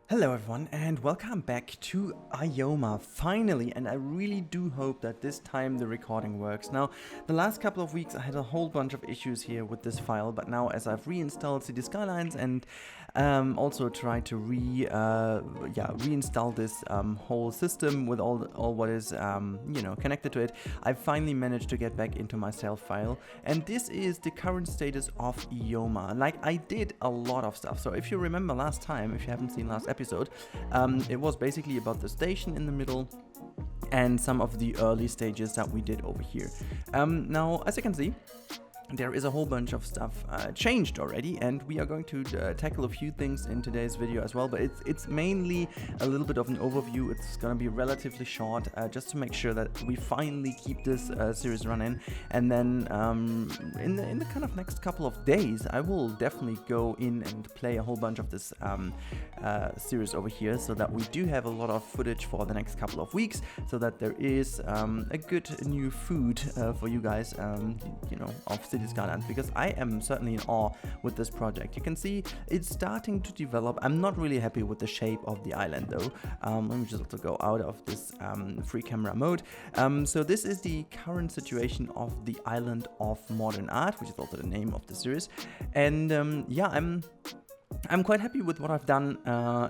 Hello everyone and welcome back to IOMA, finally, and I really do hope that this time the recording works. Now, the last couple of weeks I had a whole bunch of issues here with this file, but now as I've reinstalled Cities Skylines and also tried to reinstall this whole system with all what is connected to it, I finally managed to get back into my self file, and this is the current status of IOMA. Like, I did a lot of stuff, so if you remember last time, if you haven't seen last episode, it was basically about the station in the middle and some of the early stages that we did over here. Now, as you can see, there is a whole bunch of stuff changed already, and we are going to tackle a few things in today's video as well, but it's mainly a little bit of an overview. It's going to be relatively short, just to make sure that we finally keep this series running, and then in the kind of next couple of days I will definitely go in and play a whole bunch of this series over here, so that we do have a lot of footage for the next couple of weeks, so that there is a good new food for you guys, of Cities Skylines, because I am certainly in awe with this project. You can see it's starting to develop. I'm not really happy with the shape of the island though. Let me just also go out of this free camera mode. So this is the current situation of the island of modern art, which is also the name of the series, and yeah, I'm quite happy with what I've done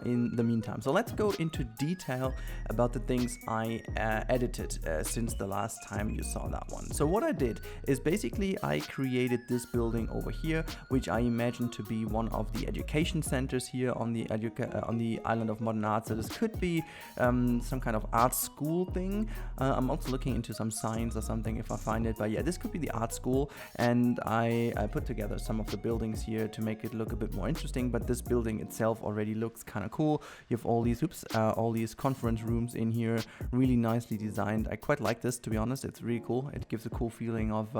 in the meantime. So let's go into detail about the things I edited since the last time you saw that one. So what I did is basically I created this building over here, which I imagine to be one of the education centers here on the island of modern art. So this could be some kind of art school thing. I'm also looking into some signs or something if I find it, but yeah, this could be the art school, and I put together some of the buildings here to make it look a bit more interesting. But this building itself already looks kind of cool. You have all these conference rooms in here, really nicely designed. I quite like this, to be honest. It's really cool. It gives a cool feeling of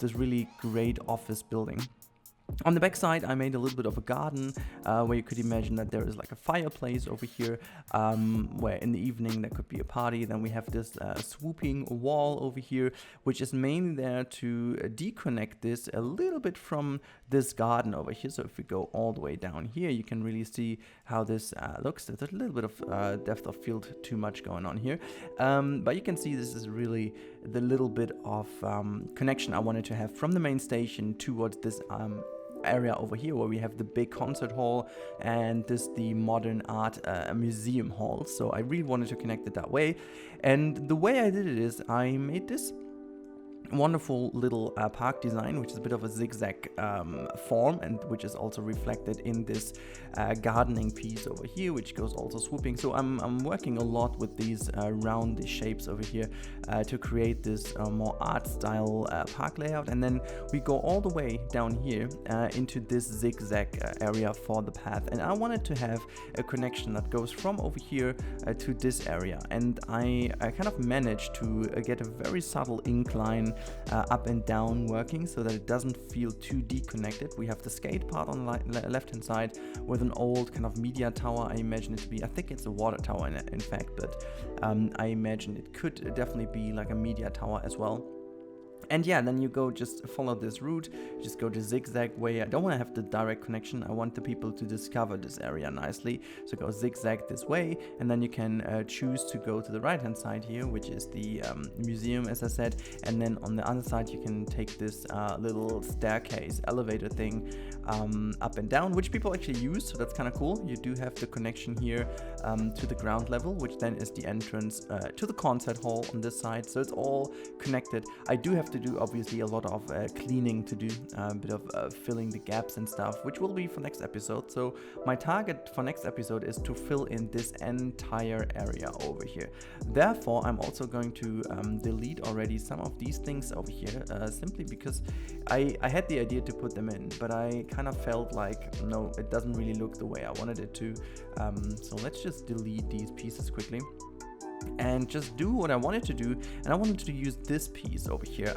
this really great office building. On the back side, I made a little bit of a garden where you could imagine that there is like a fireplace over here, where in the evening there could be a party. Then we have this swooping wall over here, which is mainly there to deconnect this a little bit from this garden over here. So if we go all the way down here, you can really see how this looks. There's a little bit of depth of field too much going on here, but you can see this is really the little bit of connection I wanted to have from the main station towards this area over here, where we have the big concert hall and the modern art museum hall. So I really wanted to connect it that way, and the way I did it is I made this wonderful little park design, which is a bit of a zigzag form, and which is also reflected in this gardening piece over here, which goes also swooping. So I'm working a lot with these round shapes over here to create this more art style park layout, and then we go all the way down here into this zigzag area for the path, and I wanted to have a connection that goes from over here to this area, and I kind of managed to get a very subtle incline up and down working, so that it doesn't feel too deconnected. We have the skate part on the left hand side with an old kind of media tower. I imagine it to be, I think it's a water tower in fact, but I imagine it could definitely be like a media tower as well. And yeah, then you go just follow this route, just go the zigzag way. I don't want to have the direct connection. I want the people to discover this area nicely. So go zigzag this way, and then you can choose to go to the right hand side here, which is the museum, as I said. And then on the other side, you can take this little staircase elevator thing up and down, which people actually use. So that's kind of cool. You do have the connection here to the ground level, which then is the entrance to the concert hall on this side. So it's all connected. I do have to do obviously a lot of cleaning to do, a bit of filling the gaps and stuff, which will be for next episode. So my target for next episode is to fill in this entire area over here. Therefore, I'm also going to delete already some of these things over here, simply because I had the idea to put them in, but I kind of felt like, no, it doesn't really look the way I wanted it to. So let's just delete these pieces quickly and just do what I wanted to do. And I wanted to use this piece over here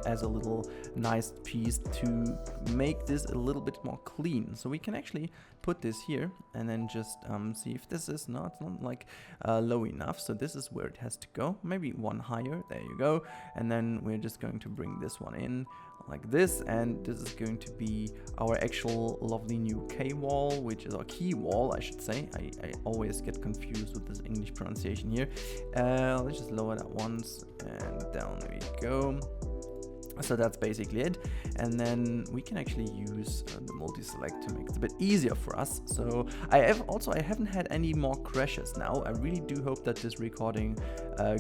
as a little nice piece to make this a little bit more clean. So we can actually put this here and then just see if this is not like low enough. So this is where it has to go, maybe one higher. There you go. And then we're just going to bring this one in like this, and this is going to be our actual lovely new K-wall, which is our key wall, I should say. I always get confused with this English pronunciation here. Let's just lower that once, and down we go. So that's basically it, and then we can actually use the multi-select to make it a bit easier for us. So I haven't had any more crashes now. I really do hope that this recording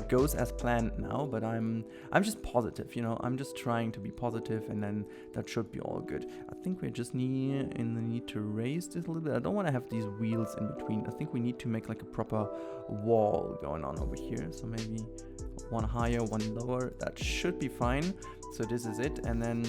goes as planned now, but I'm just positive, you know. I'm just trying to be positive, and then that should be all good. I think we just need to raise this a little bit. I don't want to have these wheels in between. I think we need to make like a proper wall going on over here. So maybe one higher, one lower. That should be fine. So this is it, and then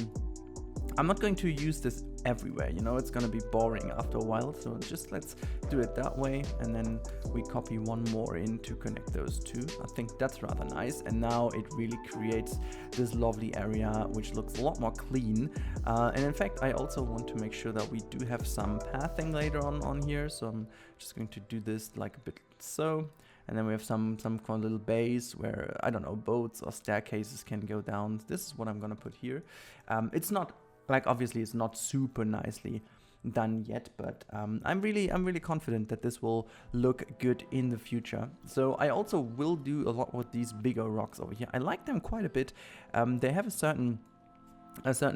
I'm not going to use this everywhere, you know, it's gonna be boring after a while, so just let's do it that way, and then we copy one more in to connect those two. I think that's rather nice, and now it really creates this lovely area which looks a lot more clean, and in fact I also want to make sure that we do have some pathing later on here, so I'm just going to do this like a bit so. And then we have some kind of little bays where, I don't know, boats or staircases can go down. This is what I'm gonna put here. It's not, like, obviously it's not super nicely done yet, but I'm really confident that this will look good in the future. So I also will do a lot with these bigger rocks over here. I like them quite a bit. They have a certain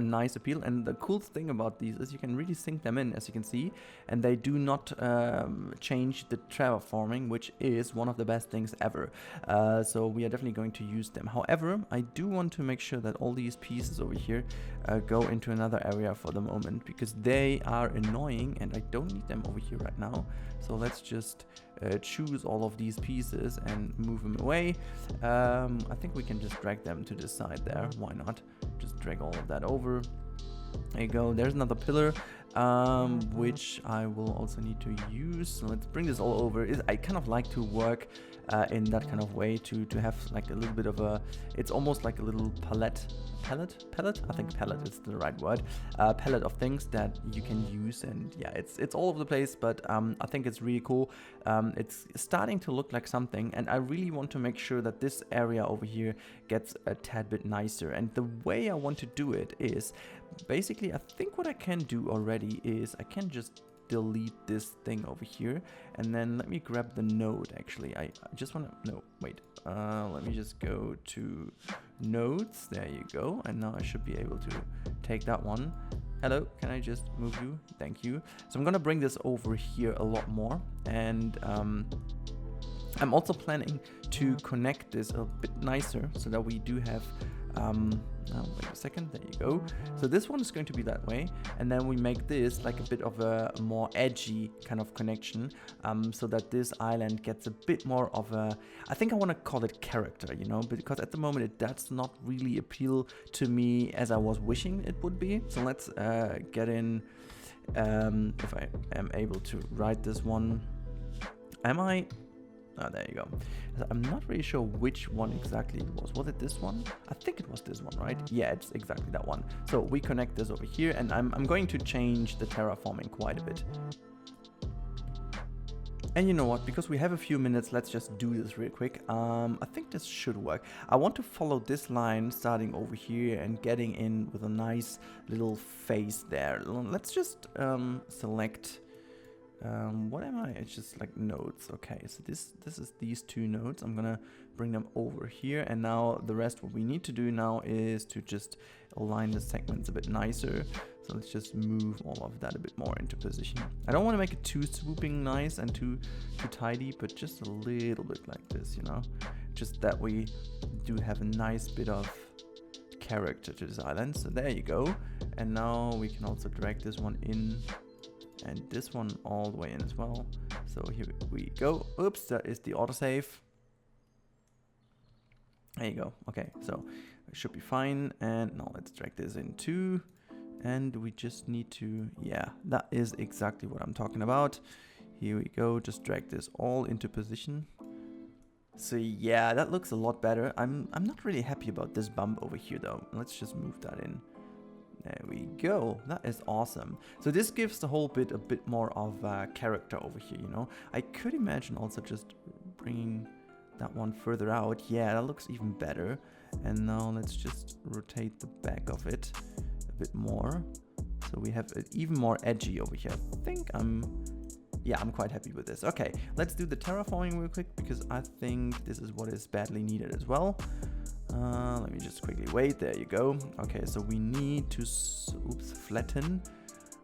nice appeal, and the cool thing about these is you can really sink them in, as you can see, and they do not change the terraforming, which is one of the best things ever. So we are definitely going to use them. However, I do want to make sure that all these pieces over here go into another area for the moment, because they are annoying and I don't need them over here right now. So let's just choose all of these pieces and move them away. I think we can just drag them to this side there. Why not? Just drag all of that over. There you go. There's another pillar, which I will also need to use. So let's bring this all over. I kind of like to work in that kind of way to have like a little bit of a, it's almost like a little palette, I think palette is the right word, palette of things that you can use, and yeah, it's all over the place, but I think it's really cool. It's starting to look like something, and I really want to make sure that this area over here gets a tad bit nicer, and the way I want to do it is basically, I think what I can do already is I can just delete this thing over here, and then let me grab the node. Actually, I just want to, no, wait, let me just go to nodes. There you go, and now I should be able to take that one. Hello, can I just move you? Thank you. So I'm gonna bring this over here a lot more, and I'm also planning to connect this a bit nicer so that we do have wait a second, there you go. So this one is going to be that way, and then we make this like a bit of a more edgy kind of connection, so that this island gets a bit more of a, I think I want to call it character, you know, because at the moment it does not really appeal to me as I was wishing it would be. So let's get in, if I am able to write this one. Am I? Oh, there you go. I'm not really sure which one exactly it was. Was it this one? I think it was this one, right? Yeah, it's exactly that one. So we connect this over here, and I'm going to change the terraforming quite a bit. And you know what, because we have a few minutes, let's just do this real quick. I think this should work. I want to follow this line starting over here and getting in with a nice little face there. Let's just select, what am I? It's just like nodes. Okay, so this is these two nodes. I'm gonna bring them over here, and now the rest, what we need to do now is to just align the segments a bit nicer. So let's just move all of that a bit more into position. I don't want to make it too swooping nice and too tidy, but just a little bit like this, you know, just that we do have a nice bit of character to this island. So there you go, and now we can also drag this one in, and this one all the way in as well. So here we go. Oops, that is the autosave. There you go. Okay, so it should be fine. And now let's drag this in too. And we just need to, yeah, that is exactly what I'm talking about. Here we go. Just drag this all into position. So yeah, that looks a lot better. I'm not really happy about this bump over here though. Let's just move that in. There we go. That is awesome. So this gives the whole bit a bit more of character over here, you know. I could imagine also just bringing that one further out. Yeah, that looks even better. And now let's just rotate the back of it. bit more. So we have it even more edgy over here. I think I'm quite happy with this. Okay, let's do the terraforming real quick because I think this is what is badly needed as well. Let me just quickly wait. There you go. Okay, so we need to flatten.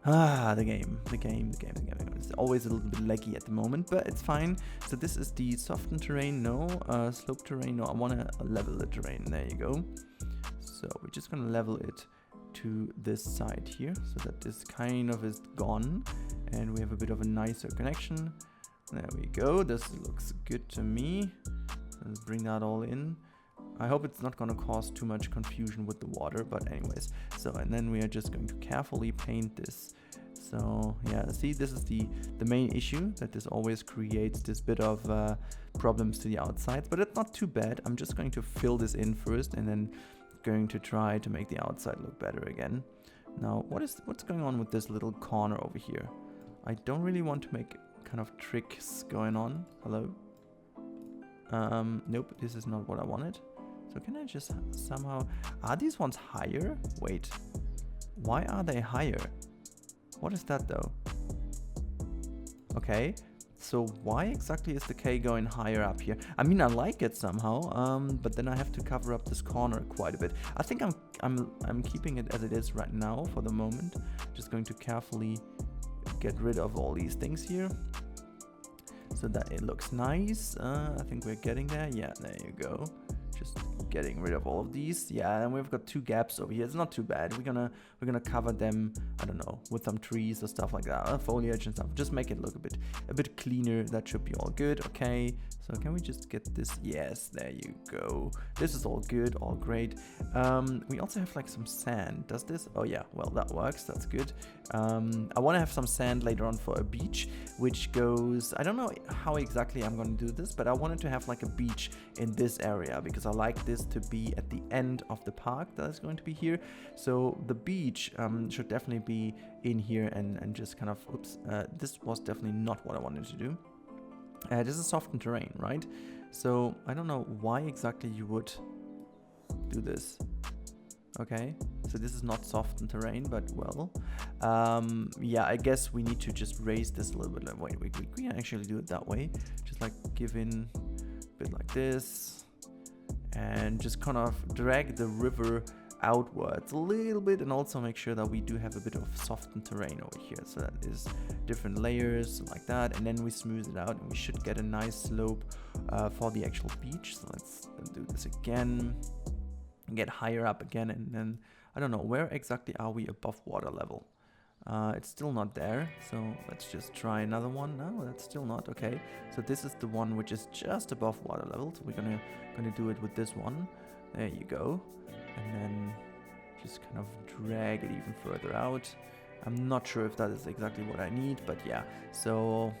The game. It's always a little bit laggy at the moment, but it's fine. So this is the softened terrain. No, slope terrain. No, I want to level the terrain. There you go. So we're just gonna level it to this side here, so that this kind of is gone, and we have a bit of a nicer connection. There we go. This looks good to me. Let's bring that all in. I hope it's not going to cause too much confusion with the water, but anyways. So, and then we are just going to carefully paint this. So yeah, see, this is the main issue, that this always creates this bit of problems to the outside, but it's not too bad. I'm just going to fill this in first and then going to try to make the outside look better again. Now, what's going on with this little corner over here? I don't really want to make kind of tricks going on. Hello? Nope, this is not what I wanted. So can I just somehow... Are these ones higher? Wait. Why are they higher? What is that though? Okay. So why exactly is the K going higher up here? I mean, I like it somehow, but then I have to cover up this corner quite a bit. I think I'm keeping it as it is right now for the moment. Just going to carefully get rid of all these things here, so that it looks nice. I think we're getting there. Yeah, there you go. Just getting rid of all of these. Yeah, and we've got two gaps over here. It's not too bad. We're gonna cover them, I don't know, with some trees or stuff like that, foliage and stuff. Just make it look a bit cleaner. That should be all good. Okay, so can we just get this? Yes, there you go. This is all good, all great. We also have like some sand. Does this? Oh yeah, well, that works. That's good. I want to have some sand later on for a beach, which goes, I don't know how exactly I'm going to do this, but I wanted to have like a beach in this area because I like this to be at the end of the park that is going to be here. So the beach should definitely be in here and just kind of, oops, this was definitely not what I wanted to do. This is softened terrain, right? So I don't know why exactly you would do this. Okay, so this is not softened terrain, but well, yeah, I guess we need to just raise this a little bit. Like, wait, we can actually do it that way. Just like give in a bit like this, and just kind of drag the river outwards a little bit, and also make sure that we do have a bit of softened terrain over here. So that is different layers like that, and then we smooth it out, and we should get a nice slope for the actual beach. So let's do this again. Get higher up again, and then I don't know, where exactly are we above water level? It's still not there, so let's just try another one. No, that's still not. Okay, so this is the one which is just above water level, so we're gonna do it with this one. There you go, and then just kind of drag it even further out. I'm not sure if that is exactly what I need, but yeah. So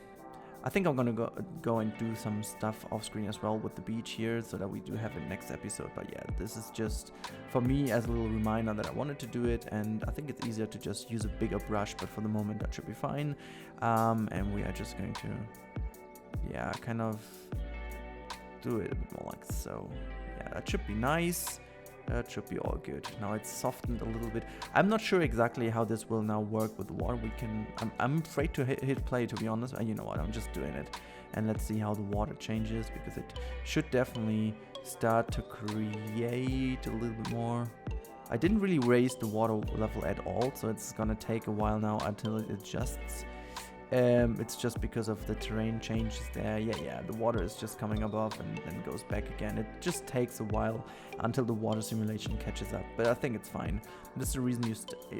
I think I'm gonna go and do some stuff off screen as well with the beach here, so that we do have it next episode. But yeah, this is just for me as a little reminder that I wanted to do it, and I think it's easier to just use a bigger brush, but for the moment that should be fine. And we are just going to, yeah, kind of do it a bit more like so. Yeah, that should be nice. That should be all good. Now it's softened a little bit. I'm not sure exactly how this will now work with the water. I'm afraid to hit play, to be honest. You know what, I'm just doing it. And let's see how the water changes, because it should definitely start to create a little bit more. I didn't really raise the water level at all, so it's gonna take a while now until it adjusts. It's just because of the terrain changes there. Yeah, the water is just coming above and then goes back again. It just takes a while until the water simulation catches up, but I think it's fine. That's the reason you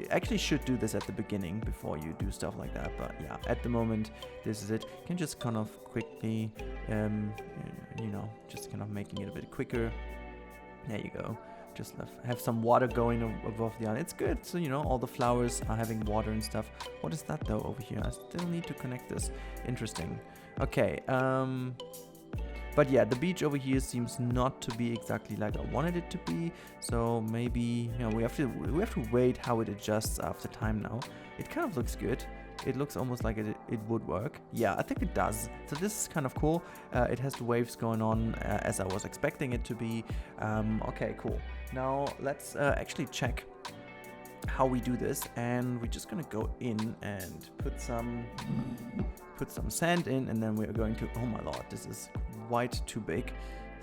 actually should do this at the beginning before you do stuff like that. But yeah, at the moment, this is it. You can just kind of quickly, you know, just kind of making it a bit quicker. There you go. Just have some water going above the island. It's good, so you know, all the flowers are having water and stuff. What is that though over here? I still need to connect this. Interesting. Okay, but yeah, the beach over here seems not to be exactly like I wanted it to be. So maybe, you know, we have to wait how it adjusts after time now. It kind of looks good. It looks almost like it would work. Yeah, I think it does. So this is kind of cool. It has the waves going on as I was expecting it to be. Okay, cool. Now let's actually check how we do this, and we're just gonna go in and put some sand in, and then we are going to, oh my lord, this is quite too big,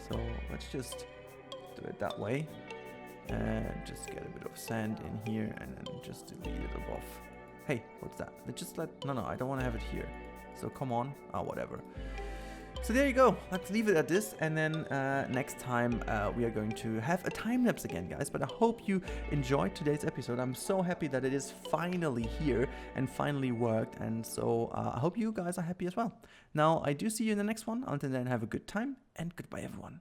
so let's just do it that way and just get a bit of sand in here and then just delete it above. Hey, what's that? No, I don't want to have it here, so come on. Whatever. So there you go, let's leave it at this, and then next time we are going to have a time lapse again, guys. But I hope you enjoyed today's episode. I'm so happy that it is finally here and finally worked, and so I hope you guys are happy as well. Now, I do see you in the next one. Until then, have a good time, and goodbye everyone.